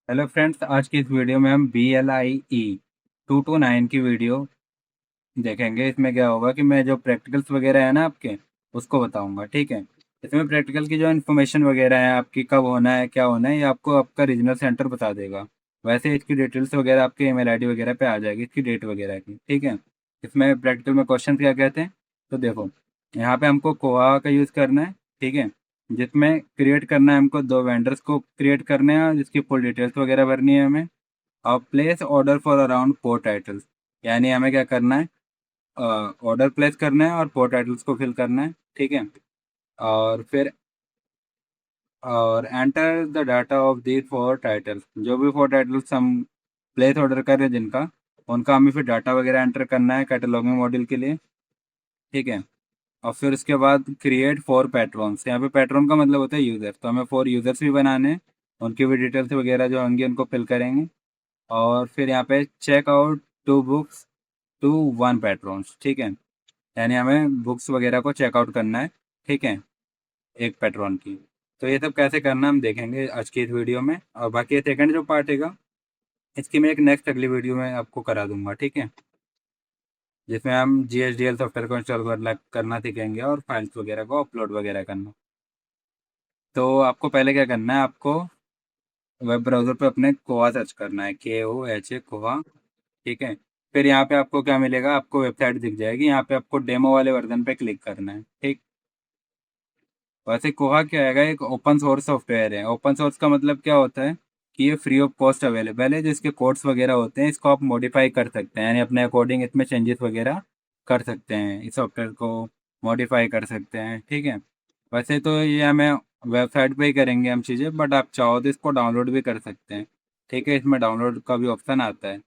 Hello friends, आज की इस वीडियो में हम BLIE 229 की वीडियो देखेंगे। इसमें क्या होगा कि मैं जो प्रैक्टिकल्स वगैरह है ना आपके, उसको बताऊंगा। ठीक है। इसमें प्रैक्टिकल की जो इन्फॉर्मेशन वगैरह है आपकी, कब होना है क्या होना है, ये आपको आपका रीजनल सेंटर बता देगा। वैसे इसकी डिटेल्स वगैरह आपके ईमेल आईडी वगैरह पे आ जाएगी, इसकी डेट वगैरह की। ठीक है। इसमें प्रैक्टिकल में क्वेश्चन क्या कहते हैं, तो देखो, यहाँ पे हमको कोआ का यूज़ करना है। ठीक है। जिसमें क्रिएट करना है हमको, दो वेंडर्स को क्रिएट करने हैं, जिसकी फुल डिटेल्स वगैरह भरनी है हमें। और place order for around 4 titles, यानी हमें क्या करना है, ऑर्डर प्लेस करना है और 4 टाइटल्स को फिल करना है। ठीक है। और फिर और enter the data of the 4 titles, जो भी 4 टाइटल्स हम प्लेस ऑर्डर कर रहे हैं जिनका, उनका हमें फिर डाटा वगैरह एंटर करना है कैटलॉगिंग मॉड्यूल के लिए। ठीक है। और फिर उसके बाद क्रिएट 4 पैट्रॉन्स, यहाँ पे पैट्रॉन का मतलब होता है यूज़र, तो हमें 4 यूज़र्स भी बनाने हैं। उनकी भी डिटेल्स वगैरह जो होंगी उनको फिल करेंगे। और फिर यहाँ पे check out 2 books to 1 patrons. ठीक है। यानी हमें बुक्स वगैरह को चेकआउट करना है। ठीक है। एक पैट्रॉन की। तो ये सब कैसे करना हम देखेंगे आज की इस वीडियो में, और बाकी सेकंड जो पार्ट है इसकी मैं एक नेक्स्ट अगली वीडियो में आपको करा दूंगा। ठीक है। जिसमें हम GHDL सॉफ्टवेयर को इंस्टॉल करना सीखेंगे और फाइल्स वगैरह को अपलोड वगैरह करना। तो आपको पहले क्या करना है, आपको वेब ब्राउज़र पे अपने कोवा सर्च करना है, KOHA कोवा। ठीक है। फिर यहाँ पे आपको क्या मिलेगा, आपको वेबसाइट दिख जाएगी, यहाँ पे आपको डेमो वाले वर्जन पे क्लिक करना है। ठीक। वैसे कोहा क्या है, एक ओपन सोर्स सॉफ्टवेयर है। ओपन सोर्स का मतलब क्या होता है कि ये फ्री ऑफ कॉस्ट अवेलेबल है। जो इसके कोड्स वगैरह होते हैं इसको आप मॉडिफाई कर सकते हैं, यानी अपने अकॉर्डिंग इसमें चेंजेस वगैरह कर सकते हैं, इस सॉफ्टवेयर को मॉडिफाई कर सकते हैं। ठीक है। वैसे तो ये हमें वेबसाइट पे ही करेंगे हम चीज़ें, बट आप चाहो तो इसको डाउनलोड भी कर सकते हैं। ठीक है। इसमें डाउनलोड का भी ऑप्शन आता है।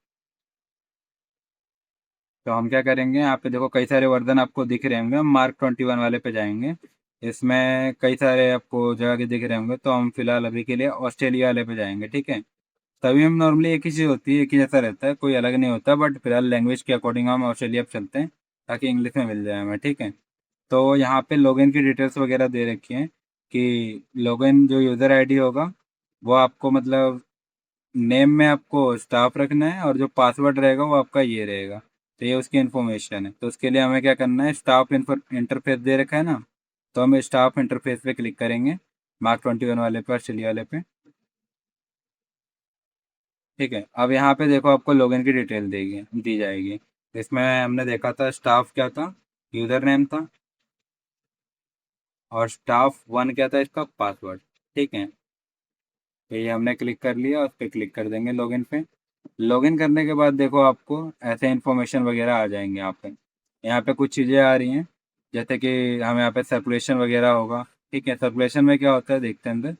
तो हम क्या करेंगे, यहाँ पे देखो कई सारे वर्जन आपको दिख रहे होंगे, हम Mark 21 वाले पे जाएंगे। इसमें कई सारे आपको जगह के दिख रहे होंगे, तो हम फिलहाल अभी के लिए ऑस्ट्रेलिया वाले पे जाएंगे। ठीक है। तभी हम नॉर्मली एक ही चीज़ होती है, एक ही जैसा रहता है, कोई अलग नहीं होता, बट फिलहाल लैंग्वेज के अकॉर्डिंग हम ऑस्ट्रेलिया पे चलते हैं, ताकि इंग्लिश में मिल जाए हमें। ठीक है। तो यहाँ पे लॉगिन की डिटेल्स वगैरह दे रखी हैं कि लॉगिन जो यूज़र आईडी होगा वो आपको मतलब नेम में आपको स्टाफ रखना है, और जो पासवर्ड रहेगा वो आपका ये रहेगा। तो ये उसकी इन्फॉर्मेशन है। तो उसके लिए हमें क्या करना है, स्टाफ इंटरफेस दे रखा है ना, तो हम स्टाफ इंटरफेस पे क्लिक करेंगे, Mark 21 वाले पे, ऑस्ट्रेलिया वाले पे। ठीक है। अब यहाँ पे देखो आपको लॉगिन की डिटेल देगी दी जाएगी। इसमें हमने देखा था स्टाफ क्या था, यूज़र नेम था, और स्टाफ 1 क्या था, इसका पासवर्ड। ठीक है। तो ये हमने क्लिक कर लिया, उस पर क्लिक कर देंगे लॉगिन पे। लॉगिन करने के बाद देखो आपको ऐसे इन्फॉर्मेशन वगैरह आ जाएंगे यहाँ पे कुछ चीज़ें आ रही हैं, जैसे कि हम यहाँ पे सर्कुलेशन वगैरह होगा। ठीक है। सर्कुलेशन में क्या होता है देखते हैं अंदर।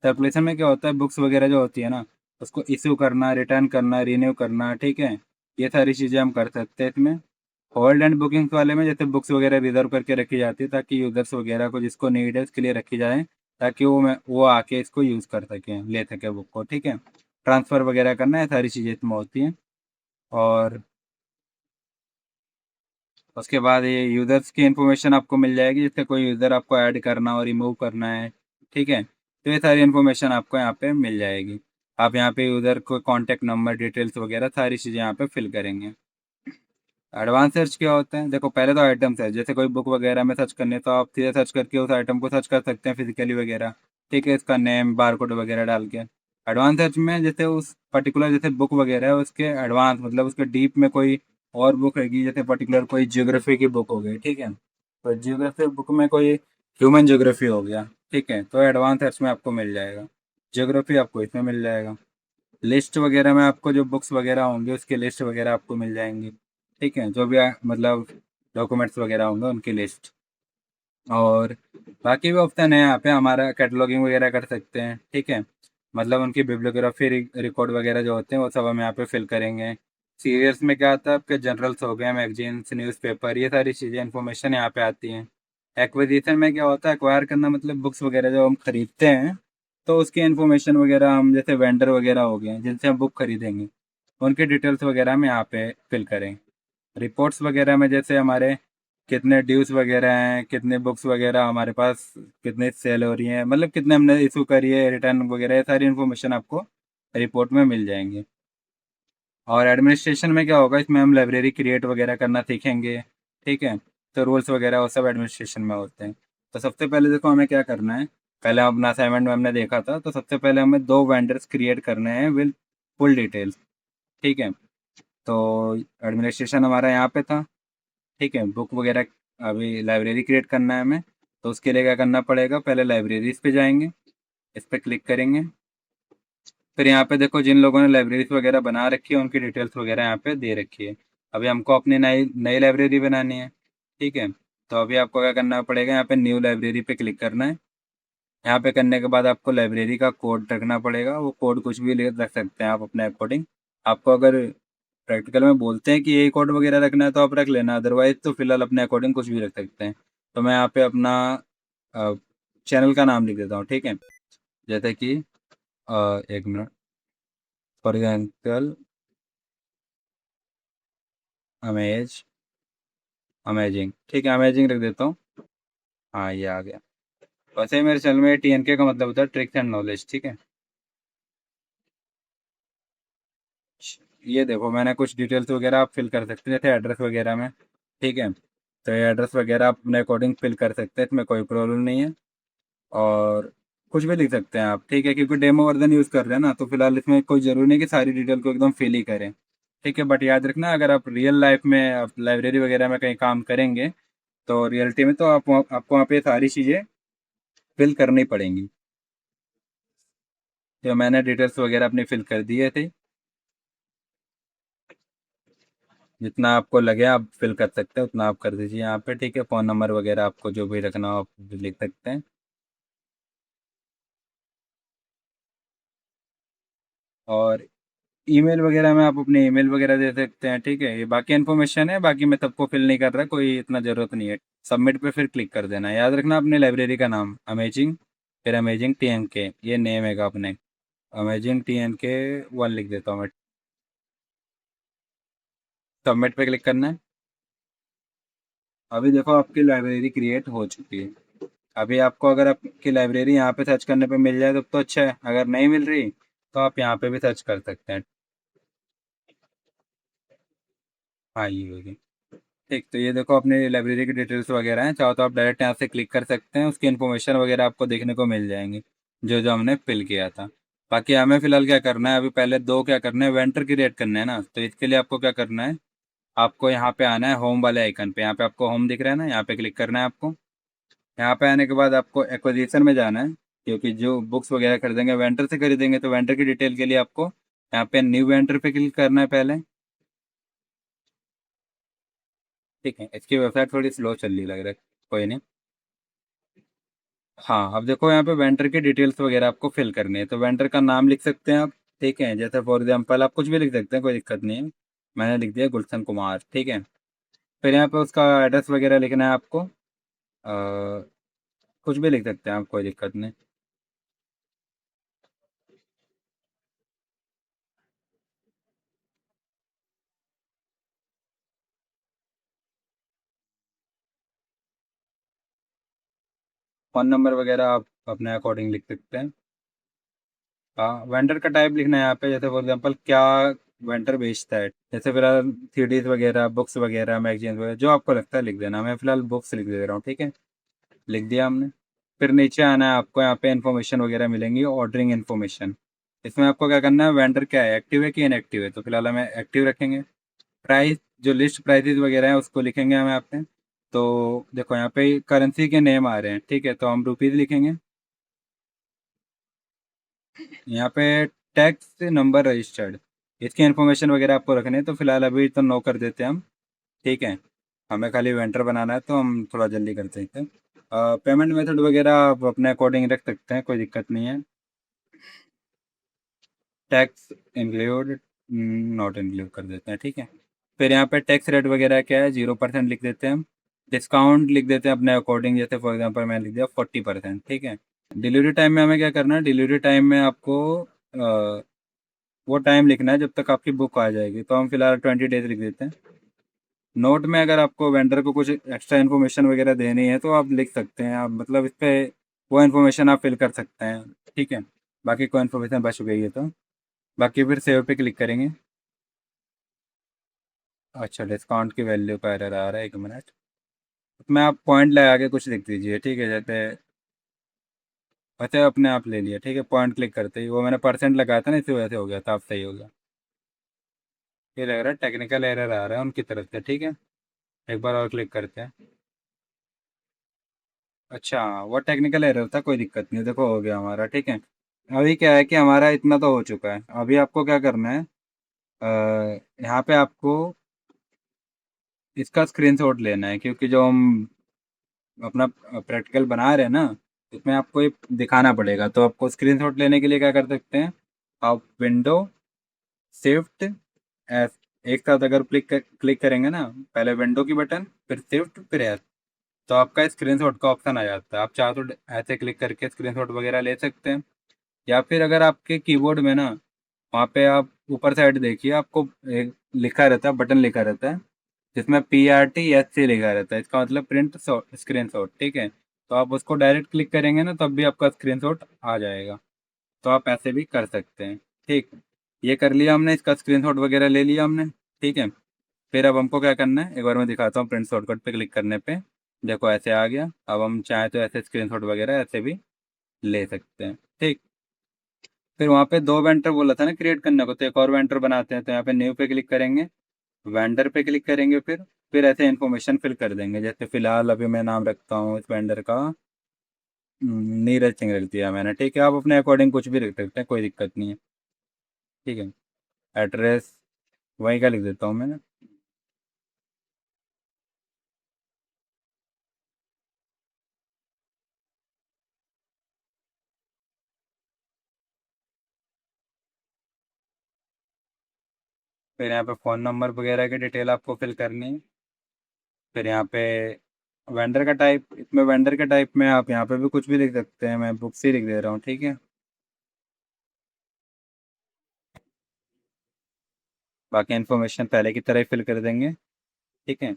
सर्कुलेशन में क्या होता है, बुक्स वगैरह जो होती है ना, उसको इशू करना, रिटर्न करना, रिन्यू करना। ठीक है। ये सारी चीज़ें हम कर सकते हैं इसमें। होल्ड एंड बुकिंग्स वाले में जैसे बुक्स वगैरह रिजर्व करके रखी जाती है, ताकि यूजर्स वगैरह को जिसको नीड है उसके लिए रखी जाए, ताकि वो आके इसको यूज़ कर सकें, ले सके बुक को। ठीक है। ट्रांसफ़र वगैरह करना है, सारी चीज़ें इसमें होती हैं। और उसके बाद ये यूज़र्स की इन्फॉर्मेशन आपको मिल जाएगी, जिससे कोई यूज़र आपको ऐड करना और रिमूव करना है। ठीक है। तो ये सारी इन्फॉर्मेशन आपको यहाँ पे मिल जाएगी। आप यहाँ पे यूज़र को कॉन्टैक्ट नंबर, डिटेल्स वगैरह सारी चीज़ें यहाँ पे फिल करेंगे। एडवांस सर्च क्या होता है, देखो पहले तो आइटम्स है, जैसे कोई बुक वगैरह में सर्च करने तो आप सीधे सर्च करके उस आइटम को सर्च कर सकते हैं फिजिकली वगैरह। ठीक है। इसका नेम, बारकोड वगैरह डाल के। एडवांस सर्च में जैसे उस पर्टिकुलर जैसे बुक वगैरह है उसके एडवांस मतलब उसके डीप में कोई और बुक रहेगी, जैसे पर्टिकुलर कोई जियोग्राफी की बुक हो गई। ठीक है। तो जियोग्राफी बुक में कोई ह्यूमन जियोग्राफी हो गया। ठीक है। तो एडवांस सर्च में आपको मिल जाएगा। जियोग्राफी आपको इसमें मिल जाएगा। लिस्ट वगैरह में आपको जो बुक्स वगैरह होंगे उसकी लिस्ट वगैरह आपको मिल जाएंगी। ठीक है। जो भी मतलब डॉक्यूमेंट्स वगैरह होंगे उनकी लिस्ट। और बाकी भी ऑप्शन है, यहाँ पे हमारा कैटलॉगिंग वगैरह कर सकते हैं। ठीक है। मतलब उनकी बिब्लियोग्राफी रिकॉर्ड वगैरह जो होते हैं वो सब हम यहाँ पे फिल करेंगे। सीरियल्स में क्या आता है, आपके जनरल्स हो गए, मैगजीन्स, न्यूज़पेपर, ये सारी चीज़ें इन्फॉर्मेशन यहाँ पे आती हैं। एक्विजिशन में क्या होता है, एक्वायर करना मतलब बुक्स वगैरह जो हम खरीदते हैं, तो उसकी इन्फॉर्मेशन वगैरह हम जैसे वेंडर वगैरह हो गए जिनसे हम बुक खरीदेंगे, उनकी डिटेल्स वगैरह हम यहाँ पे फिल करें। रिपोर्ट्स वगैरह में जैसे हमारे कितने ड्यूज वगैरह हैं, कितने बुक्स वगैरह हमारे पास, कितने सेल हो रही हैं, मतलब कितने हमने इशू करी है, रिटर्न वगैरह, ये सारी इन्फॉर्मेशन आपको रिपोर्ट में मिल जाएंगे। और एडमिनिस्ट्रेशन में क्या होगा, इसमें हम लाइब्रेरी क्रिएट वगैरह करना सीखेंगे। ठीक है, तो रूल्स वगैरह वो सब एडमिनिस्ट्रेशन में होते हैं। तो सबसे पहले देखो हमें क्या करना है, पहले हम अपना असाइनमेंट में हमने देखा था, तो सबसे पहले हमें 2 वेंडर्स क्रिएट करने हैं विद फुल डिटेल्स। ठीक है, तो एडमिनिस्ट्रेशन हमारा यहाँ पे था। ठीक है, बुक वगैरह अभी लाइब्रेरी क्रिएट करना है हमें, तो उसके लिए क्या करना पड़ेगा, पहले लाइब्रेरीज पे जाएंगे, इस पर क्लिक करेंगे। फिर यहाँ पे देखो जिन लोगों ने लाइब्रेरीज वगैरह बना रखी है उनकी डिटेल्स वगैरह यहाँ पे दे रखी है। अभी हमको अपनी नई नई लाइब्रेरी बनानी है। ठीक है, तो अभी आपको क्या करना पड़ेगा, यहाँ पे न्यू लाइब्रेरी पे क्लिक करना है। यहाँ पे करने के बाद आपको लाइब्रेरी का कोड रखना पड़ेगा, वो कोड कुछ भी रख सकते हैं आप अपने अकॉर्डिंग। आपको अगर प्रैक्टिकल में बोलते हैं कि यही कोड वगैरह रखना है तो आप रख लेना, अदरवाइज तो फिलहाल अपने अकॉर्डिंग कुछ भी रख सकते हैं। तो मैं यहाँ पे अपना चैनल का नाम लिख देता हूँ। ठीक है, जैसे कि एक minute, for example amaze amazing. ठीक है, अमेजिंग रख देता हूँ। हाँ, ये आ गया। वैसे ही मेरे चैनल में TNK का मतलब होता है ट्रिक्स एंड नॉलेज। ठीक है, ये देखो मैंने कुछ डिटेल्स वगैरह आप फिल कर सकते हैं, जैसे एड्रेस वगैरह में। ठीक है, तो ये एड्रेस वगैरह आप अपने अकॉर्डिंग फिल कर सकते हैं, इसमें कोई प्रॉब्लम नहीं है। और कुछ भी लिख सकते हैं आप। ठीक है, क्योंकि डेमो वर्जन यूज़ कर रहे हैं ना, तो फिलहाल इसमें कोई ज़रूरी नहीं कि सारी डिटेल को एकदम फिल ही करें। ठीक है, बट याद रखना अगर आप रियल लाइफ में आप लाइब्रेरी वगैरह में कहीं काम करेंगे, तो रियलिटी में तो आपको वहाँ पे सारी चीज़ें फिल करनी पड़ेंगी। तो मैंने डिटेल्स वगैरह अपनी फिल कर दिए थे, जितना आपको लगे आप फिल कर सकते हैं उतना आप कर दीजिए यहाँ पे। ठीक है, फ़ोन नंबर वगैरह आपको जो भी रखना हो आप लिख सकते हैं। और ईमेल वगैरह में आप अपने ईमेल वगैरह दे सकते हैं। ठीक है, ये बाकी इन्फॉर्मेशन है, बाकी मैं सबको फिल नहीं कर रहा, कोई इतना ज़रूरत नहीं है। सबमिट पे फिर क्लिक कर देना। याद रखना अपनी लाइब्रेरी का नाम अमेजिंग, फिर अमेजिंग TNK, ये नेम है अपने। अमेजिंग TNK 1 लिख देता हूँ मैं। सबमिट पे क्लिक करना है। अभी देखो आपकी लाइब्रेरी क्रिएट हो चुकी है। अभी आपको अगर आपकी लाइब्रेरी यहाँ पे सर्च करने पे मिल जाए तो अच्छा है, अगर नहीं मिल रही तो आप यहाँ पे भी सर्च कर सकते हैं। हाँ, ये होगी। ठीक, तो ये देखो अपनी लाइब्रेरी की डिटेल्स वगैरह हैं, चाहो तो आप डायरेक्ट यहाँ से क्लिक कर सकते हैं, उसकी इन्फॉर्मेशन वगैरह आपको देखने को मिल जाएंगी जो जो हमने फिल किया था। बाकी हमें फिलहाल क्या करना है, अभी पहले 2 क्या करना है, वेंटर क्रिएट करना है ना, तो इसके लिए आपको क्या करना है, आपको यहाँ पे आना है होम वाले आइकन पे। यहाँ पे आपको होम दिख रहा है ना, यहाँ पे क्लिक करना है आपको। यहाँ पे आने के बाद आपको एक्विजिशन में जाना है, क्योंकि जो बुक्स वगैरह खरीदेंगे वेंडर से खरीदेंगे, तो वेंडर की डिटेल के लिए आपको यहाँ पे न्यू वेंडर पे क्लिक करना है पहले। ठीक है, इसकी वेबसाइट थोड़ी स्लो चल रही लग रहा है, कोई नहीं। हाँ, अब देखो यहाँ पे वेंडर की डिटेल्स वगैरह आपको फिल करनी है, तो वेंडर का नाम लिख सकते हैं आप। ठीक है, जैसे फॉर एग्जांपल आप कुछ भी लिख सकते हैं, कोई दिक्कत नहीं है। मैंने लिख दिया गुलशन कुमार। ठीक है, फिर यहाँ पे उसका एड्रेस वगैरह लिखना है आपको। कुछ भी लिख सकते हैं आप, कोई दिक्कत नहीं। फ़ोन नंबर वगैरह आप अपने अकॉर्डिंग लिख सकते हैं। हाँ, वेंडर का टाइप लिखना है यहाँ पे, जैसे फॉर एग्जांपल क्या वेंडर बेचता है। जैसे फिलहाल सीडीज वगैरह, बुक्स वगैरह, मैगजीन वगैरह, जो आपको लगता है लिख देना। मैं फिलहाल बुक्स लिख दे रहा हूँ। ठीक है, लिख दिया हमने। फिर नीचे आना है आपको, यहाँ पे इन्फॉर्मेशन वगैरह मिलेंगी, ऑर्डरिंग इन्फॉर्मेशन। इसमें आपको क्या करना है, वेंडर क्या है, एक्टिव है कि इनएक्टिव है, तो फिलहाल हमें एक्टिव रखेंगे। प्राइस, जो लिस्ट प्राइसेस वगैरह हैं उसको लिखेंगे हम यहाँ पे। तो देखो यहाँ पे करेंसी के नेम आ रहे हैं। ठीक है, तो हम रुपीज़ लिखेंगे। यहाँ पे टैक्स नंबर रजिस्टर्ड, इसकी इन्फॉर्मेशन वगैरह आपको रखनी है, तो फिलहाल अभी तो नो कर देते हैं हम। ठीक है, हमें खाली वेंडर बनाना है, तो हम थोड़ा जल्दी कर सकते हैं। पेमेंट मेथड वगैरह आप अपने अकॉर्डिंग रख सकते हैं, कोई दिक्कत नहीं है। टैक्स इंक्लूड, नॉट इंक्लूड कर देते हैं। ठीक है, फिर यहाँ पे टैक्स रेट वगैरह क्या है, 0% लिख देते हैं हम। डिस्काउंट लिख देते हैं अपने अकॉर्डिंग, जैसे फॉर एग्जांपल मैंने लिख दिया 40%। ठीक है, डिलीवरी टाइम में हमें क्या करना है, डिलीवरी टाइम में आपको वो टाइम लिखना है जब तक आपकी बुक आ जाएगी, तो हम फिलहाल 20 डेज लिख देते हैं। नोट में अगर आपको वेंडर को कुछ एक्स्ट्रा इन्फॉर्मेशन वगैरह देनी है तो आप लिख सकते हैं, आप मतलब इस पर वो इन्फॉर्मेशन आप फिल कर सकते हैं। ठीक है, बाकी कोई इन्फॉर्मेशन बच गई है तो बाकी फिर सेव पे क्लिक करेंगे। अच्छा, डिस्काउंट की वैल्यू का एरर आ रहा है, 1 मिनट। मैं आप पॉइंट लगा के कुछ लिख दीजिए, ठीक है, जैसे वैसे अपने आप ले लिया, ठीक है। पॉइंट क्लिक करते ही वो मैंने परसेंट लगाया था ना, इसी वजह से हो गया था, अब सही हो गया। ये लग रहा है टेक्निकल एरर आ रहा है उनकी तरफ से, ठीक है। एक बार और क्लिक करते हैं। अच्छा, वो टेक्निकल एरर था, कोई दिक्कत नहीं, देखो हो गया हमारा, ठीक है। अभी क्या है कि हमारा इतना तो हो चुका है, अभी आपको क्या करना है, यहाँ पे आपको इसका स्क्रीनशॉट लेना है, क्योंकि जो हम अपना प्रैक्टिकल बना रहे हैं ना, इसमें आपको ये दिखाना पड़ेगा। तो आपको स्क्रीनशॉट लेने के लिए क्या कर सकते हैं, आप विंडो शिफ्ट एस एक साथ अगर क्लिक करेंगे ना, पहले विंडो की बटन, फिर शिफ्ट, फिर एस, तो आपका स्क्रीनशॉट का ऑप्शन आ जाता है। आप चाहो तो ऐसे क्लिक करके स्क्रीनशॉट वगैरह ले सकते हैं, या फिर अगर आपके कीबोर्ड में ना, वहाँ पे आप ऊपर साइड देखिए, आपको एक लिखा रहता है, बटन लिखा रहता है, जिसमें PRT SC लिखा रहता है, इसका मतलब प्रिंट स्क्रीन शॉट, ठीक है। तो आप उसको डायरेक्ट क्लिक करेंगे ना, तब भी आपका स्क्रीन शॉट आ जाएगा। तो आप ऐसे भी कर सकते हैं, ठीक। ये कर लिया हमने, इसका स्क्रीन शॉट वगैरह ले लिया हमने, ठीक है। फिर अब हमको क्या करना है, एक बार मैं दिखाता हूँ। प्रिंट शॉर्टकट पे क्लिक करने पे देखो ऐसे आ गया। अब हम चाहें तो ऐसे स्क्रीन शॉट वगैरह ऐसे भी ले सकते हैं, ठीक। फिर वहाँ पे दो वेंडर बोला था ना क्रिएट करने को, तो एक और वेंडर बनाते हैं। तो यहाँ पे न्यू पे क्लिक करेंगे, वेंडर पे क्लिक करेंगे, फिर ऐसे इन्फॉर्मेशन फिल कर देंगे। जैसे फिलहाल अभी मैं नाम रखता हूँ इस वेंडर का, नीरज सिंह रख दिया मैंने, ठीक है। आप अपने अकॉर्डिंग कुछ भी रख सकते हैं, कोई दिक्कत नहीं है, ठीक है। एड्रेस वहीं का लिख देता हूँ मैंने। फिर यहाँ पे फ़ोन नंबर वगैरह की डिटेल आपको फिल करनी है। फिर यहाँ पे वेंडर का टाइप, इसमें वेंडर के टाइप में आप यहाँ पे भी कुछ भी लिख सकते हैं, मैं बुक्स ही लिख दे रहा हूँ, ठीक है। बाकी इन्फॉर्मेशन पहले की तरह ही फिल कर देंगे, ठीक है।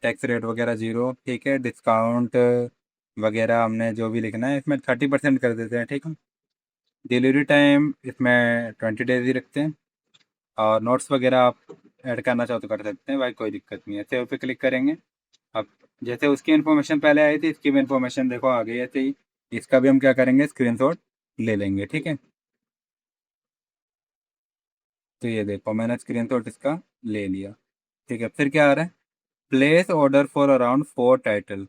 टैक्स रेट वगैरह ज़ीरो, ठीक है। डिस्काउंट वगैरह हमने जो भी लिखना है इसमें 30% कर देते हैं, ठीक है। डिलीवरी टाइम इसमें 20 डेज ही रखते हैं। और नोट्स वगैरह आप ऐड करना चाहो तो कर सकते हैं भाई, कोई दिक्कत नहीं है। सेव पे क्लिक करेंगे। अब जैसे उसकी इन्फॉर्मेशन पहले आई थी, इसकी भी इन्फॉर्मेशन देखो आ गई ऐसे ही। इसका भी हम क्या करेंगे, स्क्रीनशॉट ले लेंगे, ठीक है। तो ये देखो मैंने स्क्रीनशॉट इसका ले लिया, ठीक है। फिर क्या आ रहा है, place order for around 4 title,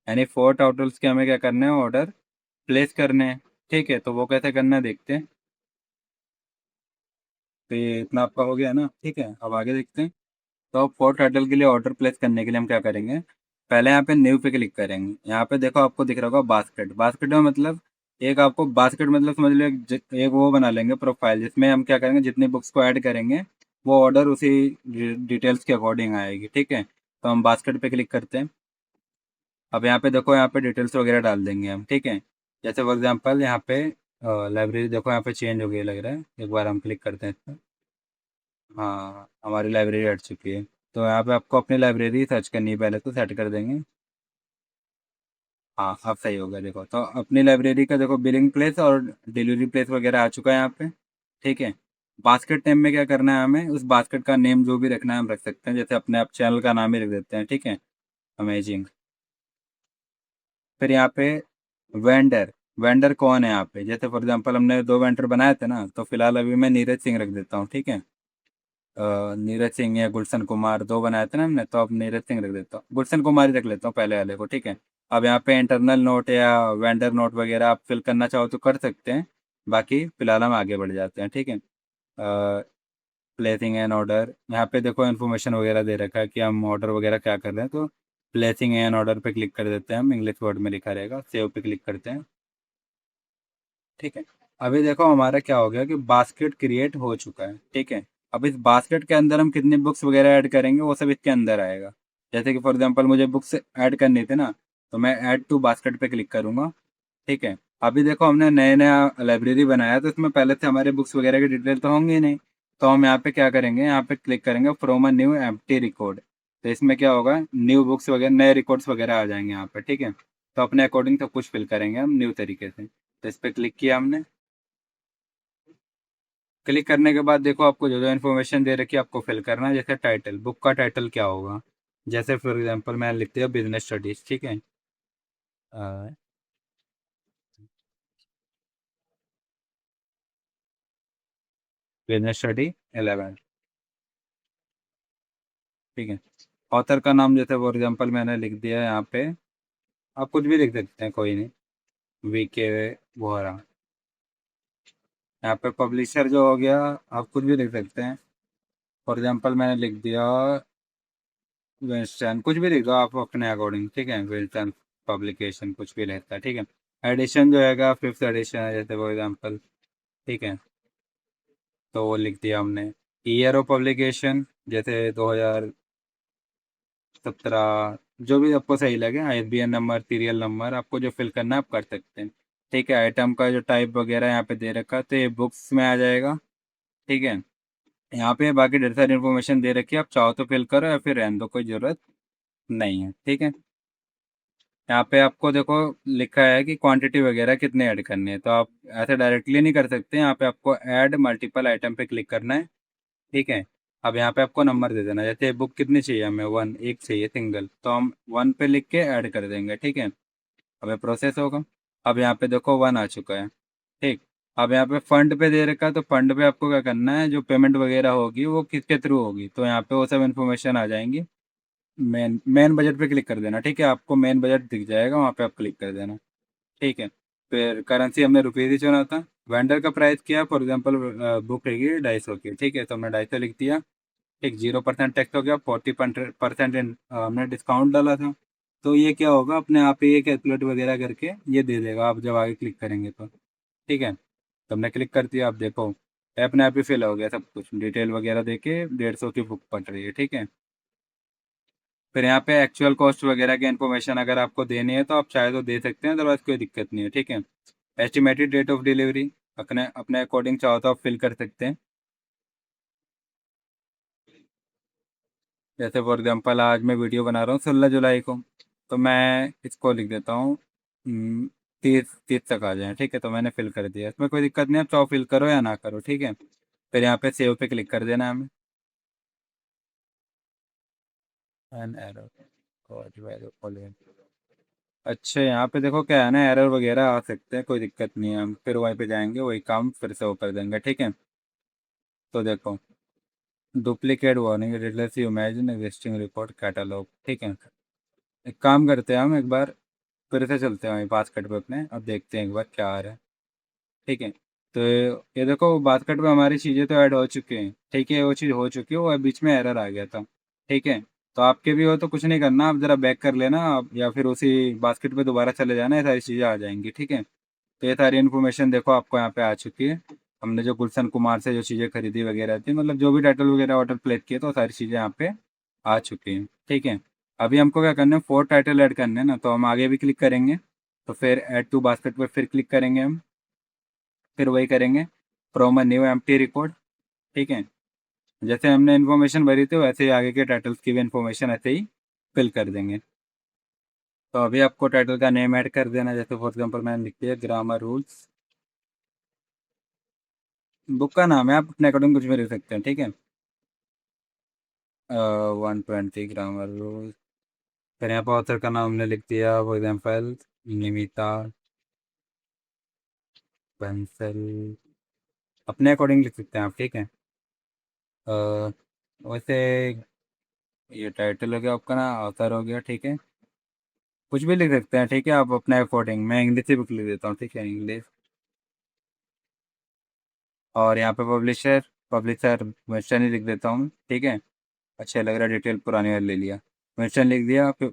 यानी 4 टाइटल्स के हमें क्या करना है, ऑर्डर प्लेस करने हैं, ठीक है। तो वो कैसे करना है देखते हैं। तो ये इतना आपका हो गया ना, ठीक है। अब आगे देखते हैं। तो 4 टाइटल के लिए ऑर्डर प्लेस करने के लिए हम क्या करेंगे, पहले यहाँ पे न्यू पे क्लिक करेंगे। यहाँ पे देखो आपको दिख रहा होगा बास्केट, बास्केट में मतलब एक आपको बास्केट मतलब समझ लो एक वो बना लेंगे प्रोफाइल, जिसमें हम क्या करेंगे, जितनी बुक्स को ऐड करेंगे वो ऑर्डर उसी डिटेल्स के अकॉर्डिंग आएगी, ठीक है। तो हम बास्केट पे क्लिक करते हैं। अब यहाँ पे देखो, यहाँ पे डिटेल्स वगैरह डाल देंगे हम, ठीक है। जैसे फॉर एग्जांपल यहाँ पे लाइब्रेरी देखो यहाँ पे चेंज हो गई लग रहा है, एक बार हम क्लिक करते हैं इस पर। हाँ, हमारी लाइब्रेरी हट चुकी है। तो यहाँ पे आपको अपनी लाइब्रेरी सर्च करनी है, पहले तो सेट कर देंगे। हाँ, अब सही होगा। देखो तो अपनी लाइब्रेरी का देखो बिलिंग प्लेस और डिलीवरी प्लेस वगैरह आ चुका है यहाँ पे, ठीक है। बास्केट नेम में क्या करना है, हमें उस बास्केट का नेम जो भी रखना है हम रख सकते हैं, जैसे अपने आप चैनल का नाम ही रख देते हैं, ठीक है, अमेजिंग। फिर यहाँ पे वेंडर, वेंडर कौन है यहाँ पे, जैसे फॉर एग्जांपल हमने 2 वेंडर बनाए थे ना, तो फिलहाल अभी मैं नीरज सिंह रख देता हूँ, ठीक है। नीरज सिंह या गुलशन कुमार, दो बनाए थे ना हमने, तो अब नीरज सिंह रख देता हूँ, गुलशन कुमार ही रख लेता हूँ पहले वाले को, ठीक है। अब यहाँ पे इंटरनल नोट या वेंडर नोट वगैरह आप फिल करना चाहो तो कर सकते हैं। बाकी फिलहाल हम आगे बढ़ जाते हैं, ठीक है। प्लेसिंग एन ऑर्डर, यहाँ पे देखो इन्फॉर्मेशन वगैरह दे रखा है कि हम ऑर्डर वगैरह क्या कर रहे हैं। तो प्लेसिंग एन ऑर्डर पे क्लिक कर देते हैं हम, इंग्लिश वर्ड में लिखा रहेगा, सेव पे क्लिक करते हैं, ठीक है। अभी देखो हमारा क्या हो गया कि बास्केट क्रिएट हो चुका है, ठीक है। अब इस बास्केट के अंदर हम कितनी बुक्स वगैरह ऐड करेंगे वो सब इसके अंदर आएगा। जैसे कि फॉर एग्जांपल मुझे बुक्स ऐड करनी थी ना, तो मैं ऐड टू बास्केट पे क्लिक करूंगा, ठीक है। अभी देखो हमने नया नया लाइब्रेरी बनाया, तो इसमें पहले से हमारे बुक्स वगैरह की डिटेल तो होंगी ही नहीं। तो हम यहाँ पे क्या करेंगे, यहाँ पे क्लिक करेंगे from a new empty record, तो इसमें क्या होगा, न्यू बुक्स वगैरह, नए रिकॉर्ड्स वगैरह आ जाएंगे यहाँ पे, ठीक है। तो अपने अकॉर्डिंग सब कुछ फिल करेंगे हम न्यू तरीके से। तो इस पर क्लिक किया हमने। क्लिक करने के बाद देखो आपको जो जो इन्फॉर्मेशन दे रखी है आपको फिल करना है। जैसे टाइटल, बुक का टाइटल क्या होगा, जैसे फॉर एग्जांपल मैं लिख दिया बिजनेस स्टडीज, ठीक है। बिजनेस स्टडी 11, ठीक है। ऑथर का नाम जैसे फॉर एग्जांपल मैंने लिख दिया है यहाँ पे, आप कुछ भी लिख सकते हैं, कोई नहीं, वीके वोहरा। यहाँ पे पब्लिशर जो हो गया, आप कुछ भी लिख सकते हैं। फॉर एग्जांपल मैंने लिख दिया वेस्टर्न, कुछ भी लिख दो आप अपने अकॉर्डिंग, ठीक है। वेस्टर्न पब्लिकेशन कुछ भी रहता है, ठीक है। एडिशन जो है फिफ्थ एडिशन है जैसे फॉर एग्जांपल, ठीक है। तो वो लिख दिया हमने। ईयर ऑफ पब्लिकेशन जैसे 2017, जो भी आपको सही लगे। आईएसबीएन नंबर, सीरियल नंबर, आपको जो फिल करना है आप कर सकते हैं, ठीक है। आइटम का जो टाइप वगैरह यहाँ पे दे रखा है तो ये बुक्स में आ जाएगा, ठीक है। यहाँ पे बाकी ढेर सारी इन्फॉर्मेशन दे रखी है, आप चाहो तो फिल करो या फिर रहने दो, कोई ज़रूरत नहीं है, ठीक है। यहाँ पे आपको देखो लिखा है कि क्वांटिटी वगैरह कितने ऐड करने हैं, तो आप ऐसे डायरेक्टली नहीं कर सकते। यहाँ पे आपको ऐड मल्टीपल आइटम पे क्लिक करना है, ठीक है। अब यहाँ पे आपको नंबर दे देना, जैसे बुक कितनी चाहिए हमें, वन, एक चाहिए सिंगल, तो हम वन पे लिख के ऐड कर देंगे, ठीक है। अब ये प्रोसेस होगा। अब यहाँ पे देखो वन आ चुका है, ठीक। अब यहाँ पे फंड पे दे रखा है, तो फंड पे आपको क्या करना है, जो पेमेंट वगैरह होगी वो किसके थ्रू होगी, तो यहाँ पे वो सब इन्फॉर्मेशन आ जाएंगी। मेन मेन बजट पे क्लिक कर देना, ठीक है। आपको मेन बजट दिख जाएगा, वहाँ पे आप क्लिक कर देना, ठीक है। फिर करेंसी हमने रुपीज़ ही चुना था। वेंडर का प्राइस क्या, फॉर एग्जांपल बुक रहेगी 250 की, ठीक है। तो हमने 250 लिख दिया, एक 0% टैक्स हो गया। 40% हमने डिस्काउंट डाला था। तो ये क्या होगा, अपने आप ही ये कैलकुलेट वगैरह करके ये दे देगा आप जब आगे क्लिक करेंगे तो, ठीक है। तो हमने क्लिक कर दिया, आप देखो अपने आप ही फिल हो गया सब कुछ, डिटेल वगैरह देके 150 की बुक पड़ रही है, ठीक है। फिर यहाँ पे एक्चुअल कॉस्ट वगैरह की इन्फॉर्मेशन अगर आपको देनी है तो आप चाहे तो दे सकते हैं, अदरवाइज कोई दिक्कत नहीं है, ठीक है। एस्टिमेटेड डेट ऑफ डिलीवरी अपने अपने अकॉर्डिंग चाहो तो आप फिल कर सकते हैं। जैसे फॉर एग्जांपल आज मैं वीडियो बना रहा हूँ 16 जुलाई को, तो मैं इसको लिख देता हूँ 30 तक आ जाए, ठीक है। तो मैंने फिल कर दिया, इसमें कोई दिक्कत नहीं है, आप चाहो फिल करो या ना करो, ठीक है। फिर यहाँ पे सेव पे क्लिक कर देना है हमें। एन एरर, अच्छा यहाँ पे देखो क्या है ना, एरर वगैरह आ सकते हैं, कोई दिक्कत नहीं है, हम फिर वहीं पे जाएंगे, वही काम फिर से वो कर देंगे, ठीक है। तो देखो duplicate warning, relative imagine existing report catalogue, ठीक है। एक काम करते हैं, हम एक बार फिर से चलते हैं वहीं बास्केट पे अपने, अब देखते हैं एक बार क्या आ रहा है, ठीक है। तो ये देखो बास्केट में हमारी चीज़ें तो ऐड हो चुकी हैं, ठीक है। वो चीज़ हो चुकी है, वो बीच में एरर आ गया था, ठीक है। तो आपके भी हो तो कुछ नहीं करना, आप ज़रा बैक कर लेना आप, या फिर उसी बास्केट पे दोबारा चले जाना, ये सारी चीज़ें आ जाएंगी, ठीक है। तो ये सारी इन्फॉर्मेशन देखो आपको यहाँ पे आ चुकी है। हमने जो गुलशन कुमार से जो चीज़ें खरीदी वगैरह थी, मतलब जो भी टाइटल वगैरह ऑर्डर प्लेस किए, तो वो सारी चीज़ें यहाँ पे आ चुकी हैं, ठीक है। अभी हमको क्या करना है, 4 टाइटल ऐड करने हैं ना, तो हम आगे भी क्लिक करेंगे। तो फिर ऐड टू बास्केट पर फिर क्लिक करेंगे हम, फिर वही करेंगे from a new empty record, ठीक है। जैसे हमने इन्फॉर्मेशन भरी थी वैसे ही आगे के टाइटल्स की भी इन्फॉर्मेशन ऐसे ही फिल कर देंगे। तो अभी आपको टाइटल का नेम ऐड कर देना, जैसे फॉर एग्जांपल मैंने लिख दिया ग्रामर रूल्स। बुक का नाम है, आप अपने अकॉर्डिंग कुछ भी लिख सकते हैं, ठीक है। 120 ग्रामर रूल्स। फिर यहाँ पर ऑथर का नाम हमने लिख दिया, फॉर एग्जांपल निमिता बंसल, अपने अकॉर्डिंग लिख सकते हैं आप, ठीक है। वैसे ये टाइटल हो गया आपका ना, ऑथर हो गया, ठीक है। कुछ भी लिख सकते हैं, ठीक है, आप अपने अकॉर्डिंग। मैं इंग्लिश ही बुक लिख देता हूँ, ठीक है, इंग्लिश। और यहाँ पे पब्लिशर, पब्लिशर वेस्टर्न ही लिख देता हूँ, ठीक है। अच्छा लग रहा है, डिटेल पुरानी वाली ले लिया, वेस्टर्न लिख दिया। फिर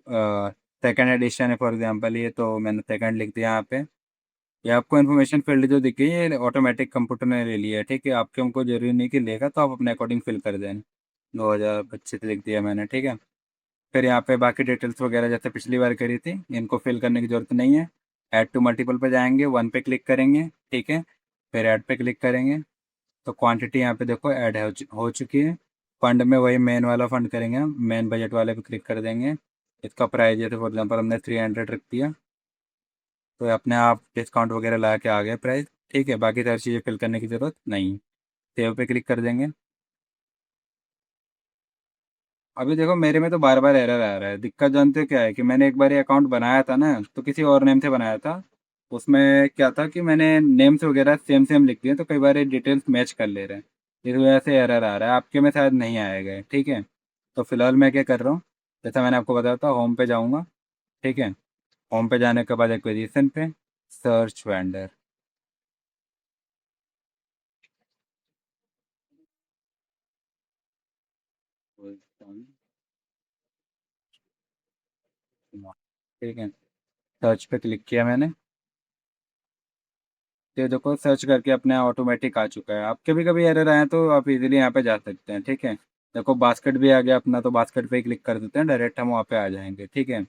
सेकेंड एडिशन है फॉर एग्जांपल ये, तो मैंने सेकेंड लिख दिया यहाँ पे। ये आपको इन्फॉर्मेशन फील्ड जो दिख गई है, ये ऑटोमेटिक कंप्यूटर ने ले लिया है, ठीक है। आपके हमको जरूरी नहीं कि लेगा, तो आप अपने अकॉर्डिंग फिल कर दें। 2025 लिख दिया मैंने, ठीक है। फिर यहाँ पे बाकी डिटेल्स वगैरह जैसे पिछली बार करी थी, इनको फिल करने की ज़रूरत नहीं है। ऐड टू मल्टीपल पे जाएंगे, वन पे क्लिक करेंगे, ठीक है। फिर ऐड पे क्लिक करेंगे, तो क्वांटिटी यहाँ पे देखो ऐड हो चुकी है। फंड में वही मेन वाला फंड करेंगे हम, मेन बजट वाले पे क्लिक कर देंगे। इसका प्राइस जैसे फॉर एग्जांपल हमने 300 रख दिया, तो ये अपने आप डिस्काउंट वगैरह ला के आ गया प्राइस। ठीक है, बाकी सारी चीज़ें फिल करने की ज़रूरत नहीं। सेव पे क्लिक कर देंगे। अभी देखो मेरे में तो बार बार एरर आ रहा है। दिक्कत जानते हो क्या है कि मैंने एक बार ये अकाउंट बनाया था ना, तो किसी और नेम से बनाया था। उसमें क्या था कि मैंने नेम्स वगैरह सेम सेम लिख दिए, तो कई बार ये डिटेल्स मैच कर ले रहे हैं। इस वजह से एरर आ रहा है। आपके में शायद नहीं आएगा, ठीक है। तो फिलहाल मैं क्या कर रहा हूँ, जैसा मैंने आपको बताया था, होम पे जाऊँगा। ठीक है। होम पे जाने के बाद एक्विजिशन पे सर्च वेंडर। ठीक है, सर्च पे क्लिक किया मैंने। तो देखो सर्च करके अपने ऑटोमेटिक आ चुका है। आप कभी कभी एरर आए तो आप इजीली यहाँ पे जा सकते हैं। ठीक है, देखो बास्केट भी आ गया अपना, तो बास्केट पे ही क्लिक कर देते हैं, डायरेक्ट हम वहाँ पे आ जाएंगे। ठीक है,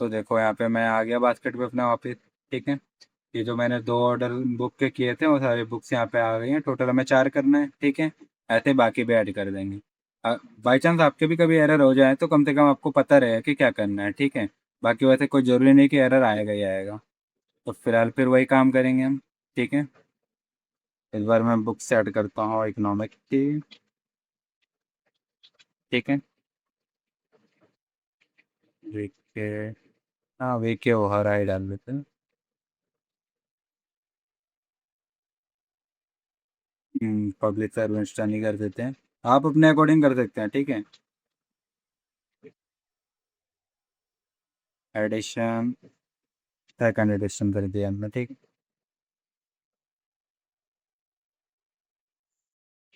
तो देखो यहाँ पे मैं आ गया बास्केट पे अपना वापस। ठीक है, ये जो मैंने 2 ऑर्डर बुक के किए थे वो सारे बुक्स यहाँ पे आ गई हैं। टोटल हमें 4 करना है। ठीक है, ऐसे बाकी भी ऐड कर देंगे। बाई चांस आपके भी कभी एरर हो जाए तो कम से कम आपको पता रहे कि क्या करना है। ठीक है, बाकी वैसे कोई ज़रूरी नहीं कि एरर आएगा ही आएगा। तो फिलहाल फिर वही काम करेंगे हम। ठीक है, इस बार मैं बुक सेट करता हूँ इकोनॉमिक की। ठीक है, वीक के, हाँ वीक के वो हर आई डाल देते हैं। पब्लिक सर्विस नहीं कर देते हैं। आप अपने अकॉर्डिंग कर सकते हैं। ठीक है, एडिशन, सेकंड एडिशन कर दिया हमने। ठीक,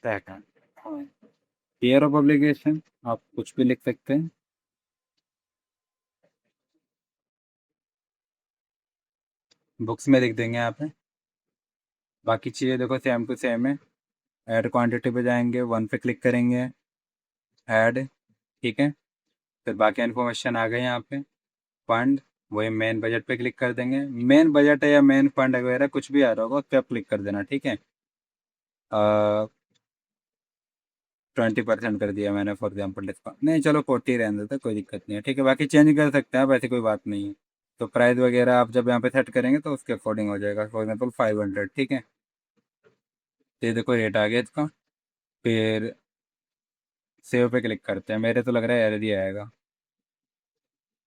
सेकंड ईयर ऑफ पब्लिकेशन आप कुछ भी लिख सकते हैं। बुक्स में लिख देंगे यहाँ पे। बाकी चीज़ें देखो सेम टू सेम है। ऐड क्वांटिटी पे जाएंगे, 1 पे क्लिक करेंगे, ऐड। ठीक है, फिर बाकी इन्फॉर्मेशन आ गई यहाँ पे। फंड, वही मेन बजट पे क्लिक कर देंगे। मेन बजट है या मेन फंड वगैरह कुछ भी आ रहा होगा उस पर आप क्लिक कर देना। ठीक है, 20% कर दिया मैंने फॉर एग्जाम्पल डिस्काउंट। नहीं चलो 40 रहने देते, कोई दिक्कत नहीं है। ठीक है, बाकी चेंज कर सकते हैं आप, ऐसी कोई बात नहीं है। तो प्राइस वगैरह आप जब यहाँ पे सेट करेंगे तो उसके अकॉर्डिंग हो जाएगा। For example 500। ठीक है, तो ये देखो रेट आ गया इसका। फिर सेव पे क्लिक करते हैं। मेरे तो लग रहा है एरर ही आएगा।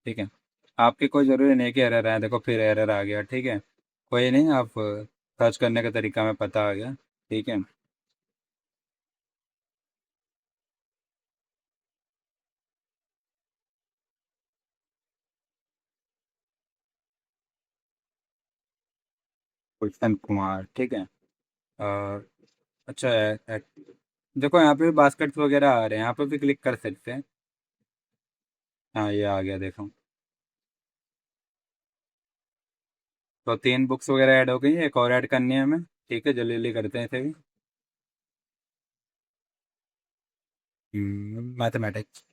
ठीक है, आपकी कोई ज़रूरी नहीं है कि एरर आए। देखो फिर एरर आ गया। ठीक है, कोई नहीं, आप सर्च करने का तरीका में पता आ गया। ठीक है, गुलशन कुमार। ठीक है, और अच्छा देखो यहाँ पे भी बास्केट्स वगैरह आ रहे हैं, यहाँ पे भी क्लिक कर सकते हैं। हाँ ये आ गया देखो। तो 3 बुक्स वगैरह ऐड हो गई, एक और ऐड करनी है हमें। ठीक है, जल्दी जल्दी करते हैं इसे भी। मैथमेटिक्स,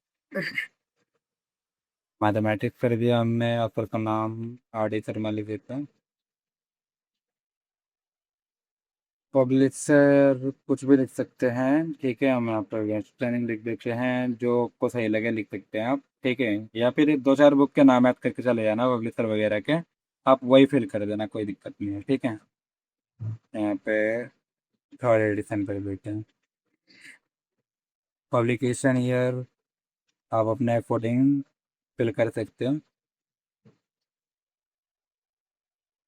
मैथमेटिक्स कर दिया हमने। ऑथर का नाम R D शर्मा लिख देते हैं। पब्लिशर कुछ भी लिख सकते हैं। ठीक है, हम यहाँ पर प्लानिंग लिख देते हैं, जो आपको सही लगे लिख सकते हैं आप। ठीक है, या फिर 2 4 बुक के नाम याद करके चले जाना पब्लिशर वगैरह के। आप वही फिल कर देना, कोई दिक्कत नहीं है। ठीक है, यहाँ पे थर्ड एडिशन कर देते हैं। पब्लिकेशन ईयर आप अपने अकॉर्डिंग फिल कर सकते हो।